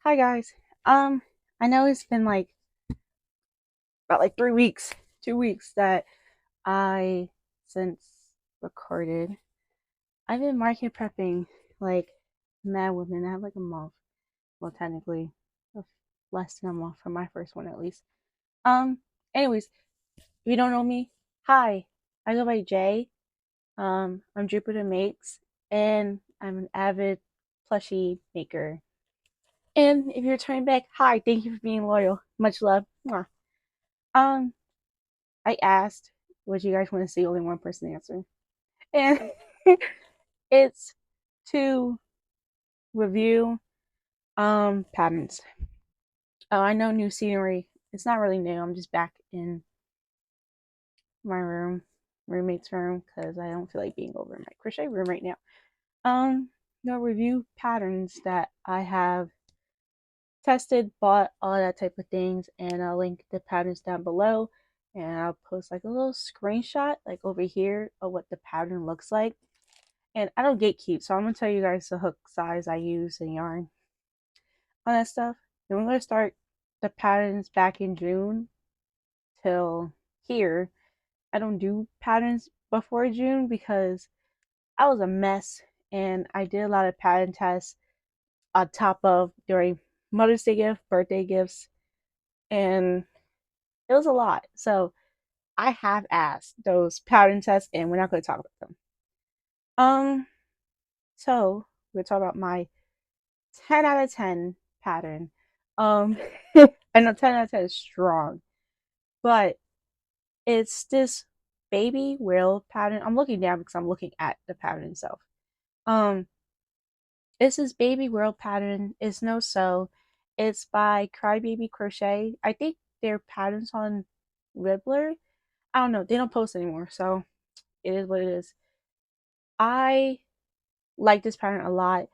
Hi guys. I know it's been like about like 3 weeks, 2 weeks that I since recorded. I've been market prepping like mad woman. I have like a month. Well, technically, less than a month for my first one at least. Um. Anyways, if you don't know me, hi. I go by Jay. I'm Jupiter Makes, and I'm an avid plushie maker. And if you're turning back, hi. Thank you for being loyal. Much love. Mwah. Um, I asked, what you guys want to see? Only one person answered. And it's to review patterns. Oh, I know new scenery. It's not really new. I'm just back in my roommate's room, because I don't feel like being over in my crochet room right now. Review patterns that I have tested, bought, all that type of things, and I'll link the patterns down below. And I'll post like a little screenshot like over here of what the pattern looks like. And I don't gatekeep, so I'm gonna tell you guys the hook size I use and yarn, all that stuff. Then we're gonna start the patterns back in June till here. I don't do patterns before June because I was a mess, and I did a lot of pattern tests on top of during Mother's Day gift, birthday gifts, and it was a lot. So I have asked those pattern tests, and we're not gonna talk about them. Um, so we're talking about my 10 out of 10 pattern. Um, I know 10 out of 10 is strong, but it's this baby whale pattern. I'm looking down because I'm looking at the pattern itself. Um, it's this baby whale pattern. It's no sew. It's by Crybaby Crochet. I think their patterns on Ribbler. I don't know. They don't post anymore, so it is what it is. I like this pattern a lot.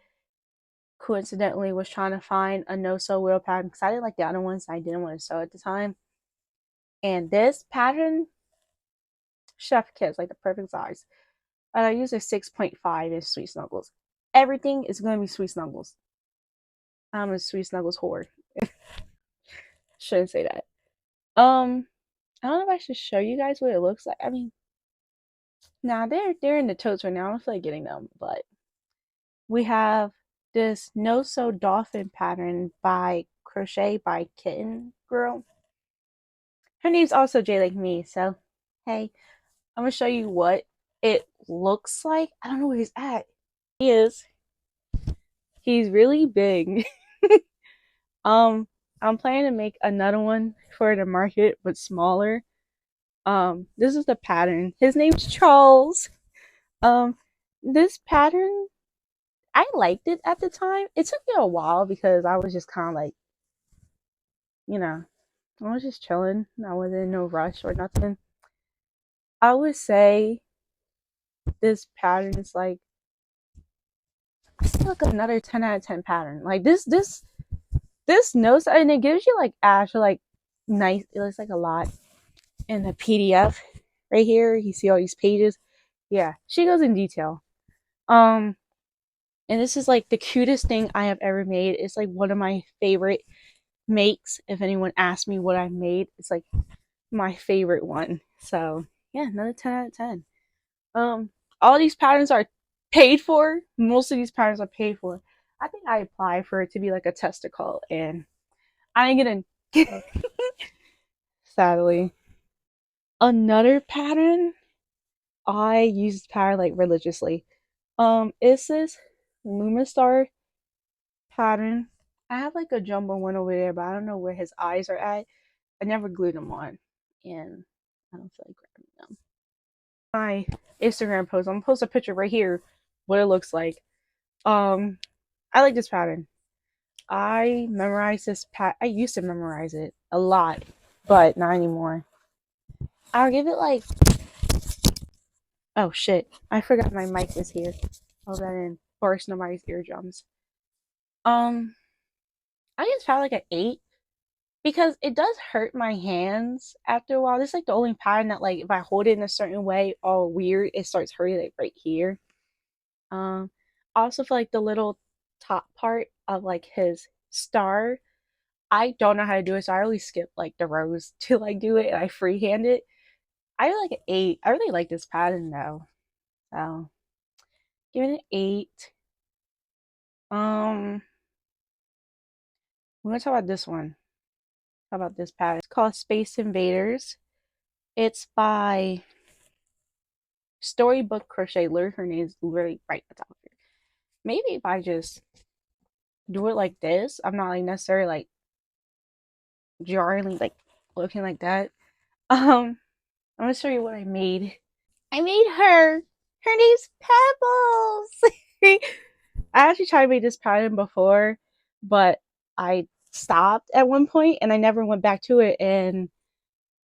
Coincidentally, was trying to find a no sew wheel pattern because I didn't like the other ones. I didn't want to sew at the time. And this pattern, chef kiss, like the perfect size. And I use a 6.5 inch Sweet Snuggles. Everything is going to be Sweet Snuggles. I'm a Sweet Snuggles whore. Shouldn't say that. I don't know if I should show you guys what it looks like. I mean, nah, they're in the totes right now. I don't feel like getting them, but we have this no sew dolphin pattern by Crochet by Kitten Girl. Her name's also J like me, so hey, I'm gonna show you what it looks like. I don't know where he's at. He is. He's really big. um, I'm planning to make another one for the market, but smaller. This is the pattern. His name's Charles. Um, this pattern, I liked it at the time. It took me a while because I was just kind of like, you know, I was just chilling. I wasn't in no rush or nothing. I would say this pattern is like, it's like another 10 out of 10 pattern. Like this notes, and it gives you like actual like nice. It looks like a lot in the PDF right here. You see all these pages. Yeah, she goes in detail. Um, and this is like the cutest thing I have ever made. It's like one of my favorite makes. If anyone asks me what I made, it's like my favorite one. So yeah, another 10 out of 10. All these patterns are paid for. Most of these patterns are paid for. I think I applied for it to be like a testicle, and I ain't gonna. Sadly, another pattern. I use this pattern like religiously. It's this Lumistar pattern. I have like a jumbo one over there, but I don't know where his eyes are at. I never glued them on, and I don't feel like grabbing them. My Instagram post. I'm gonna post a picture right here, what it looks like. Um, I like this pattern. I memorized this I used to memorize it a lot, but not anymore. I'll give it like, oh shit, I forgot my mic was here. I'll that in burst nobody's eardrums. Um, I just felt like an 8 because it does hurt my hands after a while. This is like the only pattern that like if I hold it in a certain way, all weird, it starts hurting like right here. I also feel like the little top part of like his star. I don't know how to do it, so I really skip like the rows to like do it, and I freehand it. I like an 8. I really like this pattern though, so give it an 8. We're gonna talk about this one. How about this pattern? It's called Space Invaders. It's by Storybook Crochetler. Her name's literally right at the top of it. Maybe if I just do it like this, I'm not like necessarily like jarringly like looking like that. I'm gonna show you what I made. I made her. Her name's Pebbles. I actually tried to make this pattern before, but I stopped at one point and I never went back to it and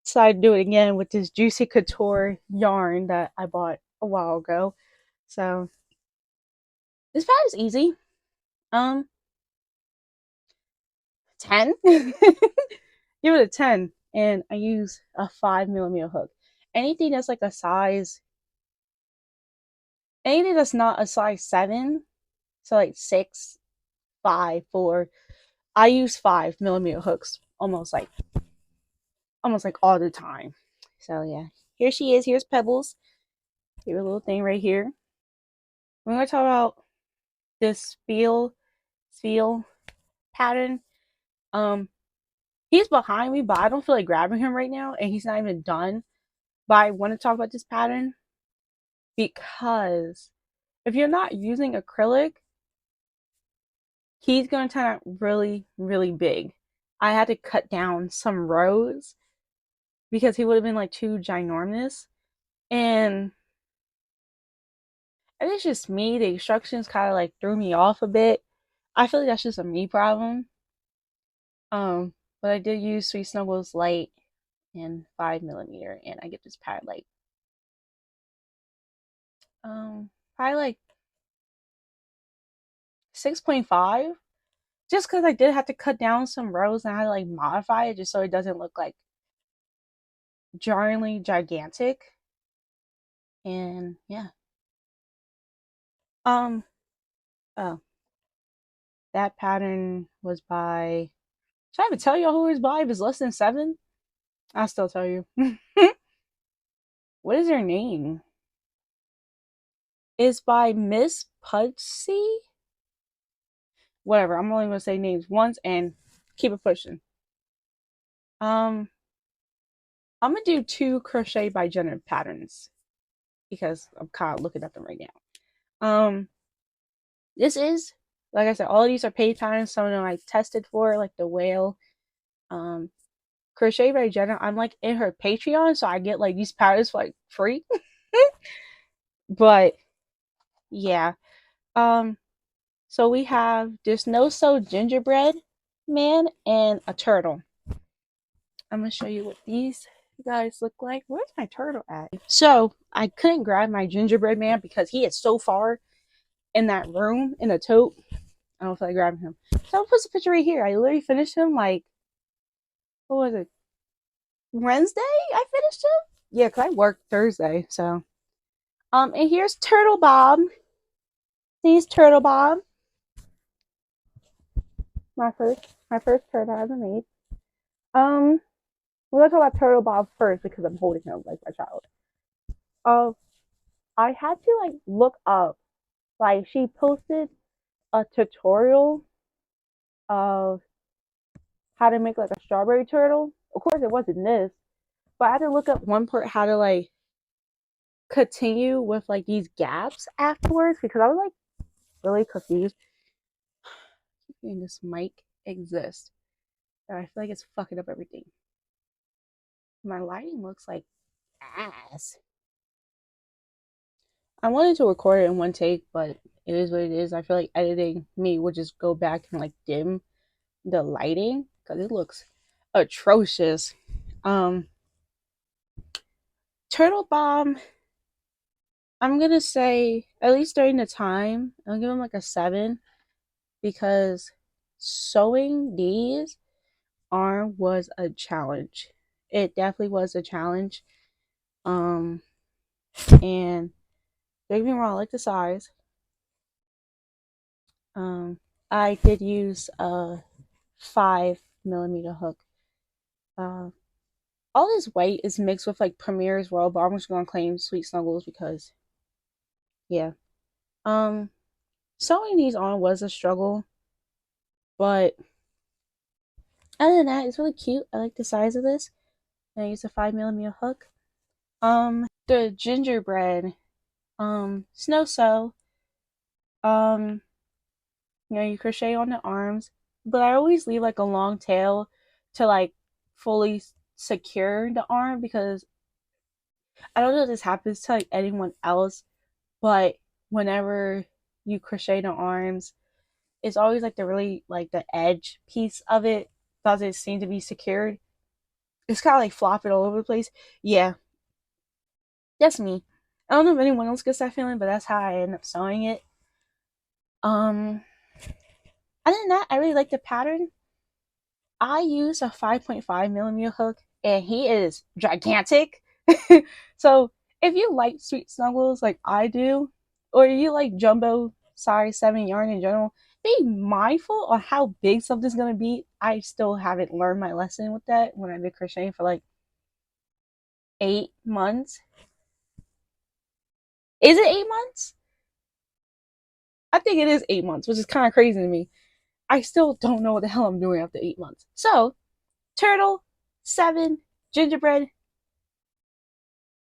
decided to do it again with this Juicy Couture yarn that I bought a while ago. So this pattern is easy. 10. Give it a 10. And I use a 5mm hook. Anything that's like a size, anything that's not a size 7, so like 6, 5, 4, I use 5mm hooks almost like all the time. So yeah, here she is. Here's Pebbles. Here's a little thing right here. We're gonna talk about this feel pattern. He's behind me, but I don't feel like grabbing him right now, and he's not even done. But I want to talk about this pattern because if you're not using acrylic, he's gonna turn out really, really big. I had to cut down some rows because he would have been like too ginormous. And it's just me. The instructions kind of like threw me off a bit. I feel like that's just a me problem. But I did use Sweet Snuggles Light and 5mm, and I get this pattern like probably like 6.5. Just because I did have to cut down some rows and I had to like modify it just so it doesn't look like jarringly gigantic. And yeah. Um oh, that pattern was by, should I even tell y'all who it was by if it's less than 7? I'll still tell you. What is her name? It's by Miss Pudsey. Whatever. I'm only gonna say names once and keep it pushing. I'm gonna do 2 crochet by Jenna patterns because I'm kind of looking at them right now. This is, like I said, all of these are paid patterns. Some of them I tested for, like the whale. Crochet by Jenna. I'm like in her Patreon, so I get like these patterns for like free. But yeah. So we have this no sew gingerbread man and a turtle. I'm gonna show you what these guys look like. Where's my turtle at? So I couldn't grab my gingerbread man because he is so far in that room in a tote. I don't feel like grabbing him. So I'll put the picture right here. I literally finished him like, what was it? Wednesday? I finished him? Yeah, because I worked Thursday. So and here's Turtle Bob. He's Turtle Bob. My first turtle I ever made. We're gonna talk about Turtle Bob first because I'm holding him like my child. I had to like look up, like she posted a tutorial of how to make like a strawberry turtle. Of course, it wasn't this, but I had to look up one part how to like continue with like these gaps afterwards because I was like really confused. And this mic exists, and I feel like it's fucking up everything. My lighting looks like ass. I wanted to record it in one take, but it is what it is. I feel like editing me would just go back and like dim the lighting because it looks atrocious. Turtle Bomb, I'm gonna say at least during the time, I'll give him like a 7 because sewing these arm was a challenge. It definitely was a challenge. And don't get me wrong, I like the size. I did use 5 millimeter hook. Uh, all this white is mixed with like Premier as well, but I'm just gonna claim Sweet Snuggles because yeah. Um, Sewing these on was a struggle, but other than that, it's really cute. I like the size of this. And I use a 5 millimeter hook. The gingerbread, snow sew. Um, you crochet on the arms, but I always leave like a long tail to like fully secure the arm because I don't know if this happens to like anyone else, but whenever you crochet the arms, it's always like the really like the edge piece of it doesn't seem to be secured. It's kind of like flopping all over the place. Yeah, that's me. I don't know if anyone else gets that feeling, but that's how I end up sewing it. Um, Other than that, I really like the pattern. I use a 5.5 millimeter hook, and he is gigantic. So if you like sweet snuggles like I do, or you like jumbo size 7 yarn in general, be mindful on how big something's gonna be. I still haven't learned my lesson with that when I've been crocheting for like 8 months. Is it 8 months? I think it is 8 months, which is kind of crazy to me. I still don't know what the hell I'm doing after 8 months. So, turtle, 7, gingerbread,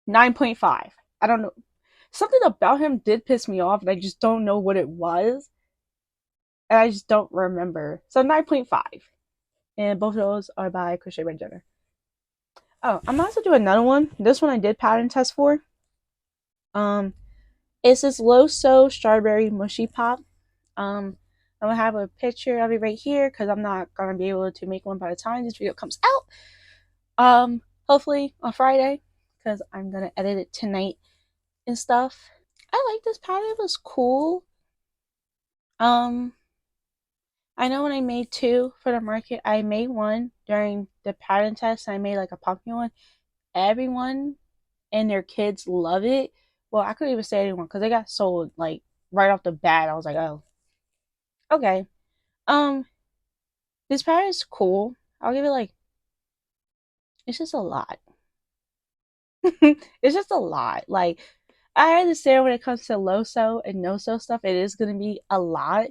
9.5. I don't know. Something about him did piss me off, and I just don't know what it was. And I just don't remember. So 9.5. And both of those are by Crochet Red Jenner. Oh, I'm also doing another one. This one I did pattern test for. Um, it's this low sew strawberry mushy pop. I'm gonna have a picture of it right here because I'm not gonna be able to make one by the time this video comes out. Hopefully on Friday because I'm gonna edit it tonight and stuff. I like this pattern. It was cool. Um, I know when I made two for the market, I made one during the pattern test. I made like a pumpkin one. Everyone and their kids love it. Well, I couldn't even say anyone because they got sold like right off the bat. I was like, oh, okay. Um, this pattern is cool. I'll give it like it's just a lot. It's just a lot. Like I understand when it comes to low sew and no sew stuff, it is gonna be a lot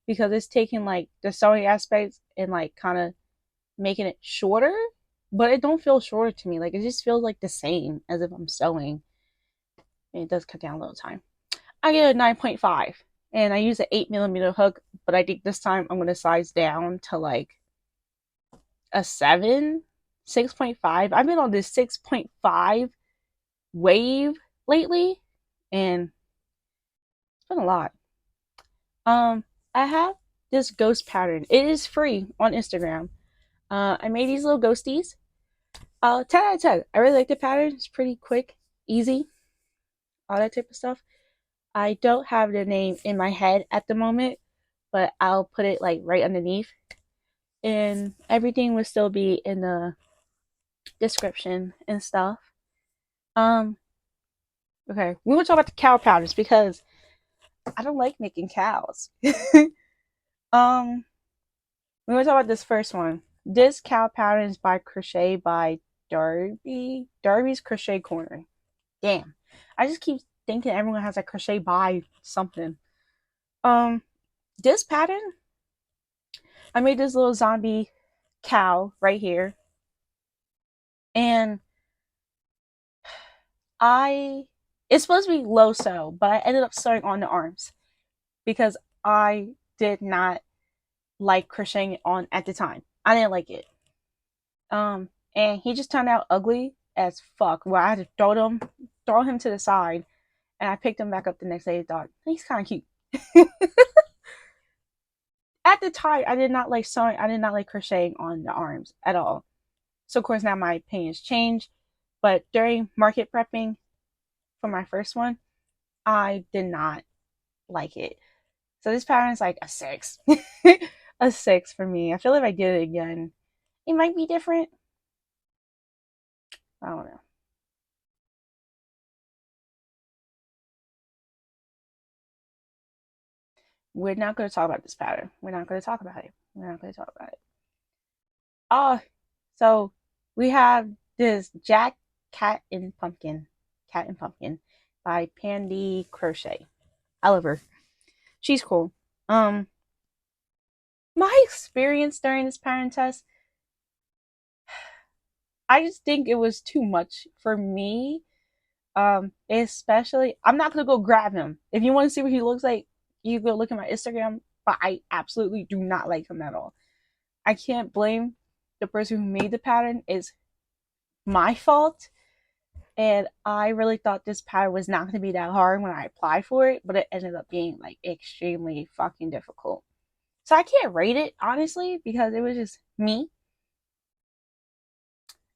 because it's taking like the sewing aspects and like kind of making it shorter, but it don't feel shorter to me. Like it just feels like the same as if I'm sewing. And it does cut down a little time. I get a 9.5 and I use an 8 millimeter hook, but I think this time I'm gonna size down to like a 7, 6.5. I've been on this 6.5 wave lately, and it's been a lot. I have this ghost pattern. It is free on Instagram. I made these little ghosties. 10 out of 10. I really like the pattern. It's pretty quick, easy, all that type of stuff. I don't have the name in my head at the moment, but I'll put it like right underneath. And everything will still be in the description and stuff. Um, okay, we want to talk about the cow patterns because I don't like making cows. um, we want to talk about this first one. This cow pattern is by Crochet by Darby. Darby's Crochet Corner. Damn. I just keep thinking everyone has a crochet by something. Um, this pattern, I made this little zombie cow right here. And it's supposed to be low sew, but I ended up sewing on the arms because I did not like crocheting it on at the time. I didn't like it. And he just turned out ugly as fuck. Where I had to throw him to the side, and I picked him back up the next day. And thought he's kind of cute. At the time, I did not like sewing. I did not like crocheting on the arms at all. So of course now my opinions changed. But during market prepping for my first one, I did not like it. So this pattern is like a 6. A 6 for me. I feel like if I did it again, it might be different. I don't know. We're not going to talk about this pattern. We're not going to talk about it. We're not going to talk about it. Oh, so we have this Jack Cat and Pumpkin by Pandy Crochet. I love her. She's cool. Um, my experience during this parent test, I just think it was too much for me. Especially, I'm not gonna go grab him. If you want to see what he looks like, you go look at my Instagram. But I absolutely do not like him at all. I can't blame the person who made the pattern. It's my fault. And I really thought this pattern was not going to be that hard when I applied for it, but it ended up being like extremely fucking difficult. So I can't rate it honestly because it was just me.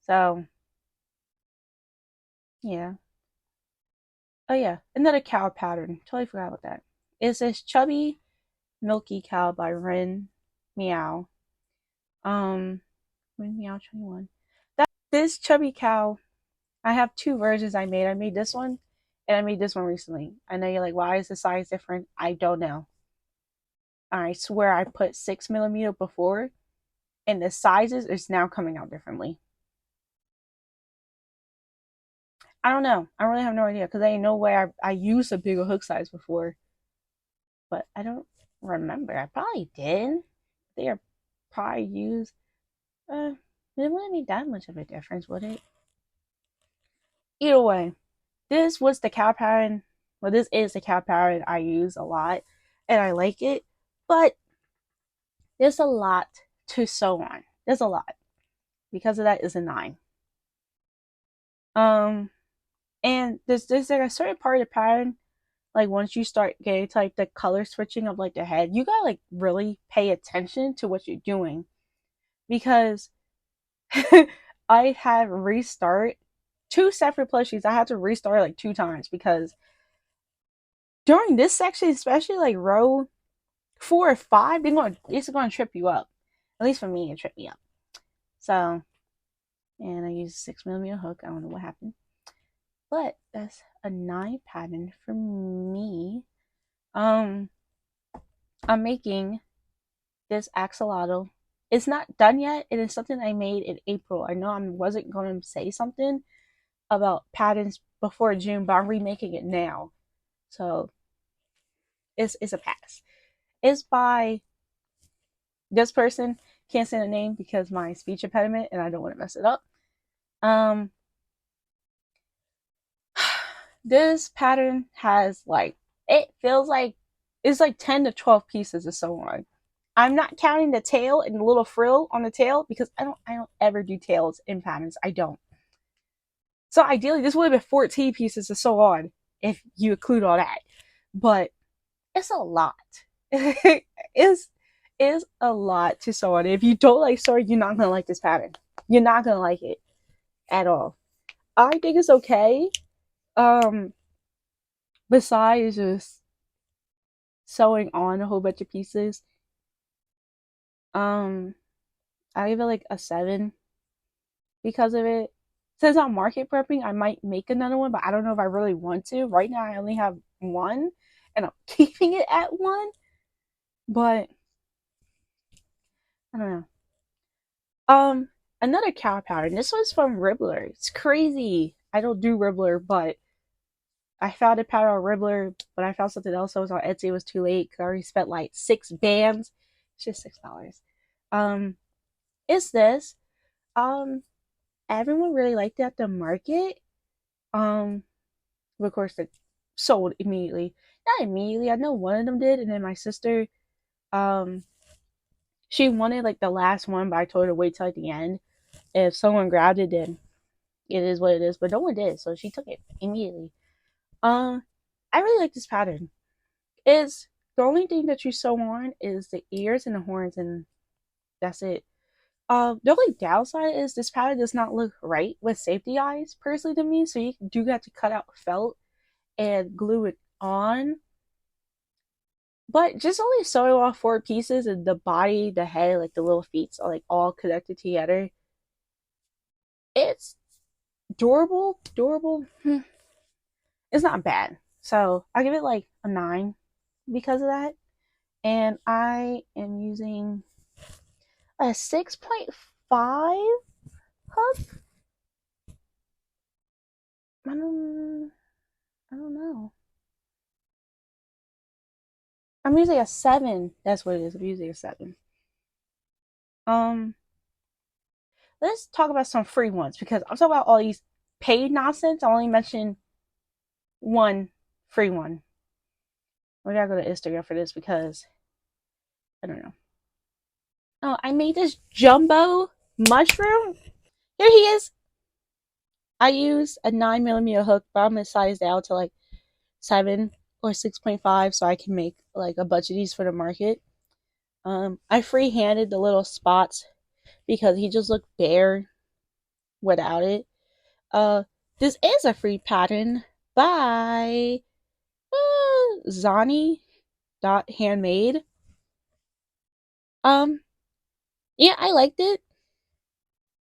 So yeah. Oh yeah, another cow pattern. Totally forgot about that. It's this chubby milky cow by Ren Meow. Um, Ren Meow 21. This chubby cow, I have two versions I made. I made this one and I made this one recently. I know you're like, why is the size different? I don't know. I swear I put 6 millimeter before, and the sizes is now coming out differently. I don't know. I really have no idea because I know where I used a bigger hook size before, but I don't remember. I probably did. They are probably used. It wouldn't be that much of a difference, would it? Either way, this was the cow pattern. Well, this is the cow pattern I use a lot, and I like it. But there's a lot to sew on. There's a lot. Because of that is a 9. Um, and there's like a certain part of the pattern, like once you start getting to like the color switching of like the head, you gotta like really pay attention to what you're doing because I had restart 2 separate plushies. I had to restart like 2 times because during this section, especially like row 4 or 5, it's gonna trip you up. At least for me, it tripped me up. So, and I used a 6 millimeter hook. I don't know what happened. But that's a 9 pattern for me. Um, I'm making this axolotl. It's not done yet. It is something I made in April. I know I wasn't going to say something about patterns before June, but I'm remaking it now. So it's a pass. It's by this person. Can't say the name because my speech impediment and I don't want to mess it up. Um, this pattern has like it feels like it's like 10 to 12 pieces or so on. I'm not counting the tail and the little frill on the tail because I don't ever do tails in patterns. I don't. So ideally this would have been 14 pieces or so on if you include all that. But it's a lot. it's is a lot to sew on. If you don't like sewing, you're not gonna like this pattern. You're not gonna like it at all. I think it's okay. Um, besides just sewing on a whole bunch of pieces. Um, I give it like a 7 because of it. Since I'm market prepping, I might make another one, but I don't know if I really want to. Right now, I only have one, and I'm keeping it at one. But I don't know. Um, Another cow pattern. This one's from Ribbler. It's crazy. I don't do Ribbler, but I found a pattern on Ribbler, but I found something else that was on Etsy. It was too late because I already spent like 6 bands. It's just $6. Um, it's this. Um, Everyone really liked it at the market. Um, of course, it sold immediately. Not immediately. I know one of them did, and then my sister, um, she wanted like the last one, but I told her to wait till like the end. If someone grabbed it, then it is what it is. But no one did, so she took it immediately. Um, I really like this pattern. Is the only thing that you sew on is the ears and the horns, and that's it. The only downside is this pattern does not look right with safety eyes, personally to me. So you do have to cut out felt and glue it on. But just only sewing off 4 pieces and the body, the head, like the little feet are like all connected together. It's durable, durable. It's not bad. So I give it like a 9 because of that. And I am using a 6.5 5 hook. I don't. I don't know. I'm using a 7. That's what it is. I'm using a 7. Um, let's talk about some free ones because I'm talking about all these paid nonsense. I only mentioned one free one. We gotta go to Instagram for this because I don't know. Oh, I made this jumbo mushroom. Here he is. I used a 9mm hook, but I'm gonna size down to like 7 or 6.5 so I can make like a bunch of these for the market. I free-handed the little spots because he just looked bare without it. Uh, this is a free pattern by Zani dot handmade. Um, yeah, I liked it.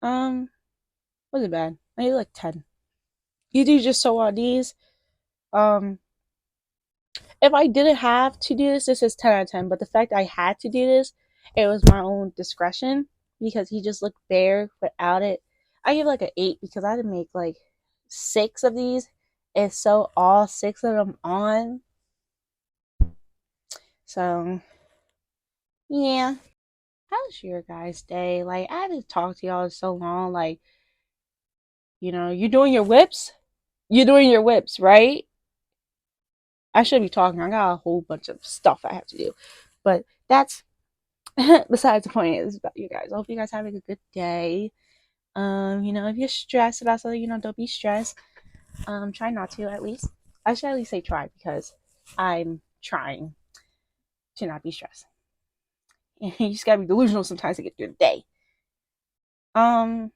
Wasn't bad. I gave it like 10. You do just sew on these. Um, if I didn't have to do this, this is 10 out of 10. But the fact I had to do this, it was my own discretion because he just looked bare without it. I give like an 8 because I had to make like 6 of these and sew all 6 of them on. So, yeah. How's your guys' day? Like, I haven't talked to y'all so long. Like, you're doing your whips? You're doing your whips, right? I should be talking. I got a whole bunch of stuff I have to do. But that's besides the point. It's about you guys. I hope you guys having a good day. If you're stressed about something, don't be stressed. Try not to at least. I should at least say try because I'm trying to not be stressed. You just gotta be delusional sometimes to get through the day. Um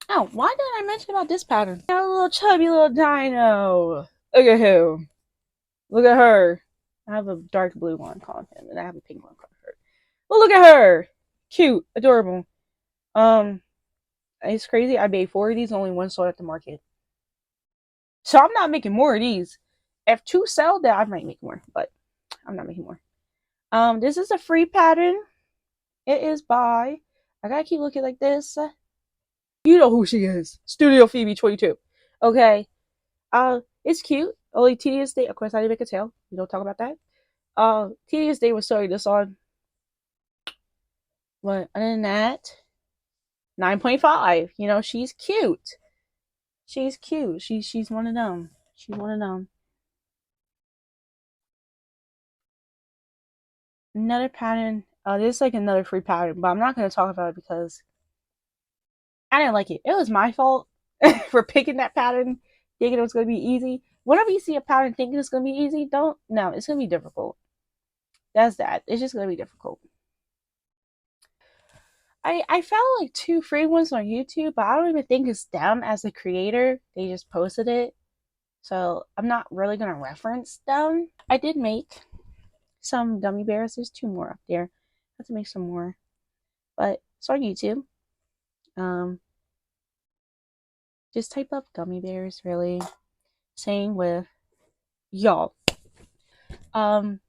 Oh, why did I mention about this pattern? Got a little chubby little dino. Look at him. Look at her. I have a dark blue one calling him, and I have a pink one calling her. Well, look at her. Cute, adorable. Um, it's crazy. I made 4 of these, only one sold at the market. So I'm not making more of these. If 2 sell, then I might make more, but I'm not making more. This is a free pattern. It is by. I gotta keep looking like this. You know who she is. Studio Phoebe 22. Okay. It's cute. Only Tedious Day. Of course, I didn't make a tail. We don't talk about that. Tedious Day was sewing this on. But other than that, 9.5. She's cute. She's cute. She's one of them. She's one of them. Another pattern. This is like another free pattern, but I'm not gonna talk about it because I didn't like it. It was my fault for picking that pattern, thinking it was gonna be easy. Whenever you see a pattern thinking it's gonna be easy, don't no, it's gonna be difficult. That's that. It's just gonna be difficult. I found like 2 free ones on YouTube, but I don't even think it's them as the creator. They just posted it. So I'm not really gonna reference them. I did make some gummy bears. There's 2 more up there. I have to make some more. But it's on YouTube. Um just type up gummy bears really. Same with y'all. Um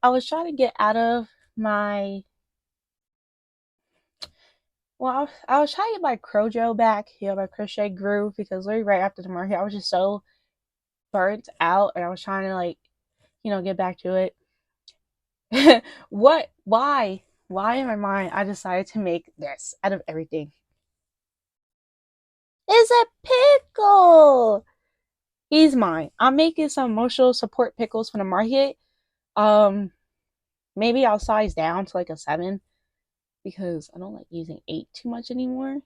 I was trying to get out of my I was trying to get my Crojo back, my crochet groove, because literally right after the market, I was just so burnt out, and I was trying to get back to it. Why in my mind I decided to make this out of everything? It's a pickle. He's mine. I'm making some emotional support pickles from the market. Um, Maybe I'll size down to like a 7 because I don't like using 8 too much anymore.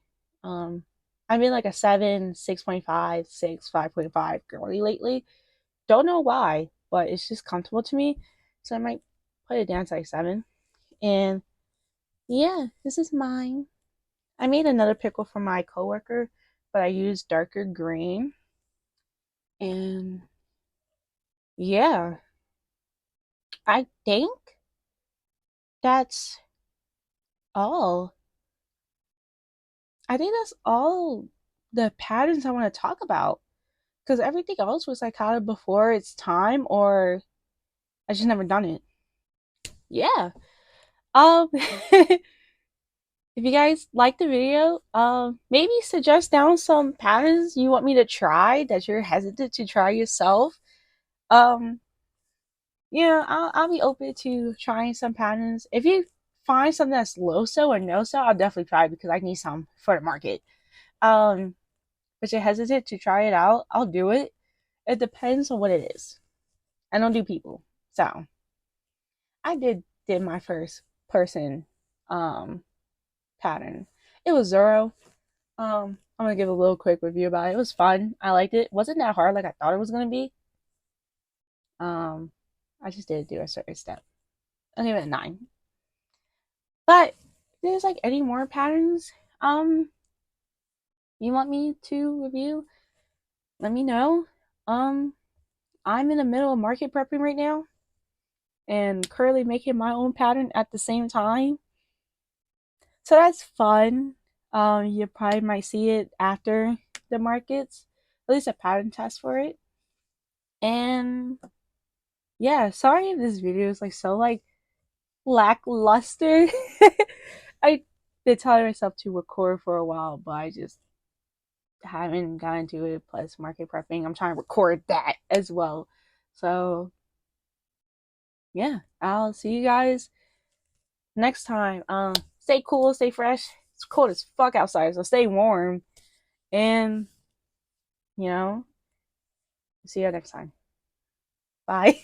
Um, I've been like a 7, 6.5, 6, 5.5 girly lately. Don't know why, but it's just comfortable to me. So I might put it down to like 7. And yeah, this is mine. I made another pickle for my coworker, but I used darker green. And yeah, I think that's all. I think that's all the patterns I want to talk about. Because everything else was like kind of before its time, or I just never done it. Yeah. Um If you guys like the video, maybe suggest down some patterns you want me to try that you're hesitant to try yourself. Um, yeah, I'll be open to trying some patterns. If you find something that's low so or no so, I'll definitely try it because I need some for the market. Um, but you're hesitant to try it out, I'll do it. It depends on what it is. I don't do people. So I did my first person um pattern. It was Zoro. I'm gonna give a little quick review about it. It was fun. I liked it. Wasn't that hard like I thought it was gonna be. Um, I just did do a certain step. I'll give it a 9. But if there's like any more patterns you want me to review, let me know. Um, I'm in the middle of market prepping right now and currently making my own pattern at the same time. So that's fun. You probably might see it after the markets, at least a pattern test for it. And yeah, sorry if this video is like so like lackluster. I been telling myself to record for a while, but I just haven't gotten to it. Plus market prepping, I'm trying to record that as well. So yeah, I'll see you guys next time. Stay cool, stay fresh. It's cold as fuck outside, so stay warm. And you know, see you next time. Bye.